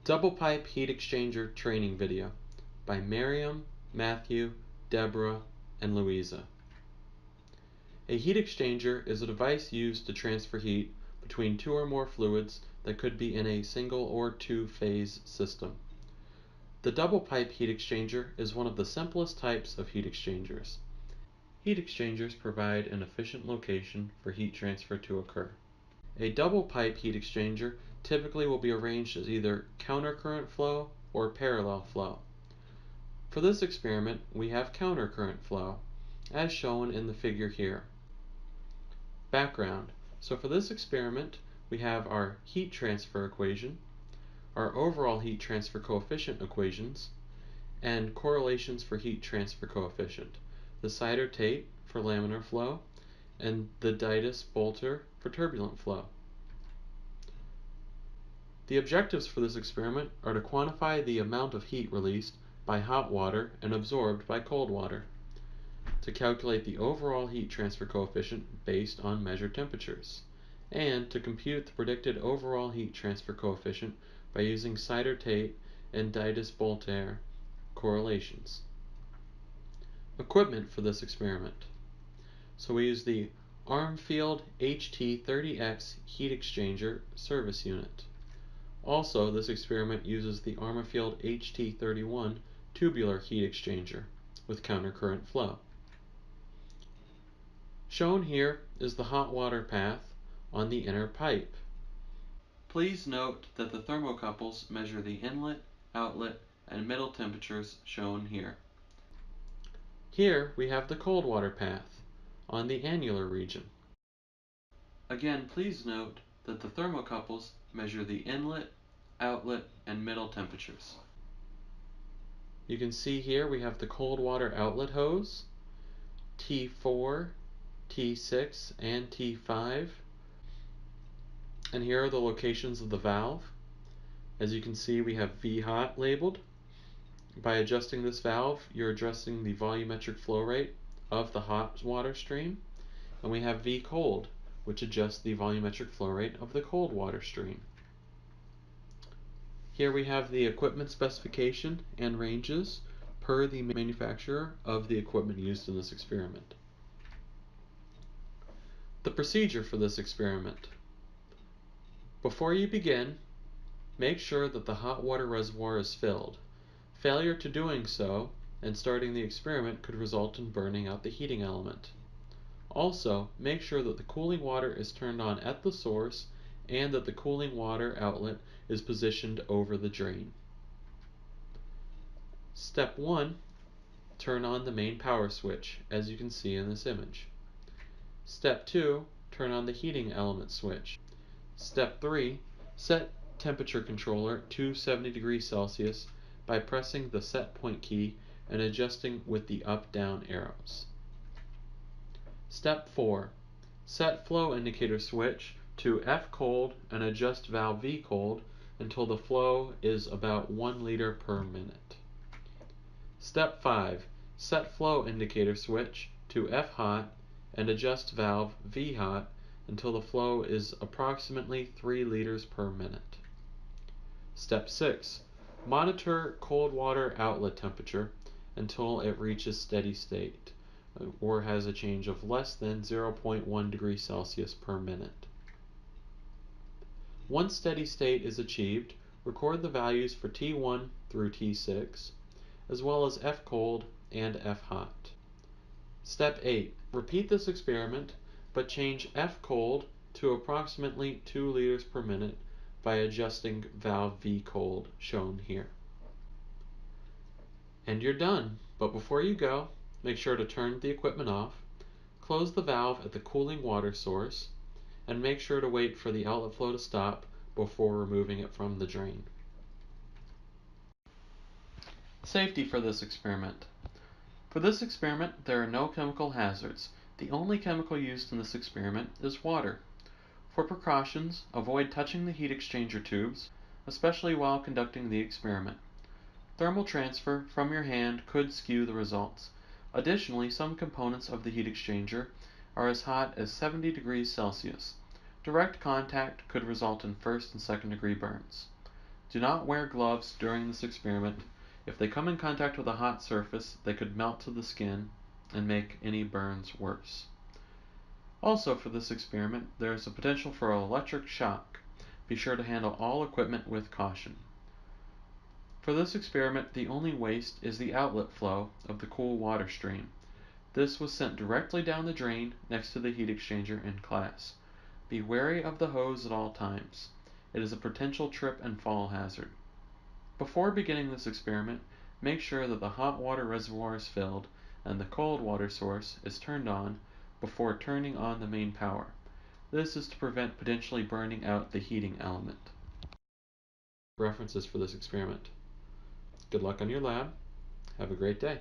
Double Pipe Heat Exchanger Training Video by Miriam, Matthew, Deborah, and Louisa. A heat exchanger is a device used to transfer heat between two or more fluids that could be in a single or two-phase system. The double pipe heat exchanger is one of the simplest types of heat exchangers. Heat exchangers provide an efficient location for heat transfer to occur. A double pipe heat exchanger typically will be arranged as either countercurrent flow or parallel flow. For this experiment, we have countercurrent flow, as shown in the figure here. Background. So for this experiment, we have our heat transfer equation, our overall heat transfer coefficient equations, and correlations for heat transfer coefficient, the Sider-Tate for laminar flow, and the Deides-Boelter for turbulent flow. The objectives for this experiment are to quantify the amount of heat released by hot water and absorbed by cold water, to calculate the overall heat transfer coefficient based on measured temperatures, and to compute the predicted overall heat transfer coefficient by using Sider-Tate and Deides-Boelter correlations. Equipment for this experiment. So we use the Armfield HT30X heat exchanger service unit. Also, this experiment uses the Armfield HT31 tubular heat exchanger with countercurrent flow. Shown here is the hot water path on the inner pipe. Please note that the thermocouples measure the inlet, outlet, and middle temperatures shown here. Here we have the cold water path on the annular region. Again, please note that the thermocouples measure the inlet, outlet, and middle temperatures. You can see here we have the cold water outlet hose, T4, T6, and T5. And here are the locations of the valve. As you can see, we have V hot labeled. By adjusting this valve, you're adjusting the volumetric flow rate of the hot water stream. And we have V cold, which adjusts the volumetric flow rate of the cold water stream. Here we have the equipment specification and ranges per the manufacturer of the equipment used in this experiment. The procedure for this experiment. Before you begin, make sure that the hot water reservoir is filled. Failure to doing so and starting the experiment could result in burning out the heating element. Also, make sure that the cooling water is turned on at the source and that the cooling water outlet is positioned over the drain. Step 1. Turn on the main power switch, as you can see in this image. Step 2. Turn on the heating element switch. Step 3. Set temperature controller to 70 degrees Celsius by pressing the set point key and adjusting with the up-down arrows. Step 4. Set flow indicator switch to F cold and adjust valve V cold until the flow is about 1 liter per minute. Step 5. Set flow indicator switch to F hot and adjust valve V hot until the flow is approximately 3 liters per minute. Step 6. Monitor cold water outlet temperature until it reaches steady state or has a change of less than 0.1 degrees Celsius per minute. Once steady state is achieved, record the values for T1 through T6, as well as F cold and F hot. Step 8. Repeat this experiment, but change F cold to approximately 2 liters per minute by adjusting valve V cold, shown here. And you're done, but before you go, make sure to turn the equipment off, close the valve at the cooling water source, and make sure to wait for the outlet flow to stop before removing it from the drain. Safety for this experiment. For this experiment, there are no chemical hazards. The only chemical used in this experiment is water. For precautions, avoid touching the heat exchanger tubes, especially while conducting the experiment. Thermal transfer from your hand could skew the results. Additionally, some components of the heat exchanger are as hot as 70 degrees Celsius. Direct contact could result in first and second degree burns. Do not wear gloves during this experiment. If they come in contact with a hot surface, they could melt to the skin and make any burns worse. Also, for this experiment, there is a potential for electric shock. Be sure to handle all equipment with caution. For this experiment, the only waste is the outlet flow of the cool water stream. This was sent directly down the drain next to the heat exchanger in class. Be wary of the hose at all times. It is a potential trip and fall hazard. Before beginning this experiment, make sure that the hot water reservoir is filled and the cold water source is turned on before turning on the main power. This is to prevent potentially burning out the heating element. References for this experiment. Good luck on your lab. Have a great day.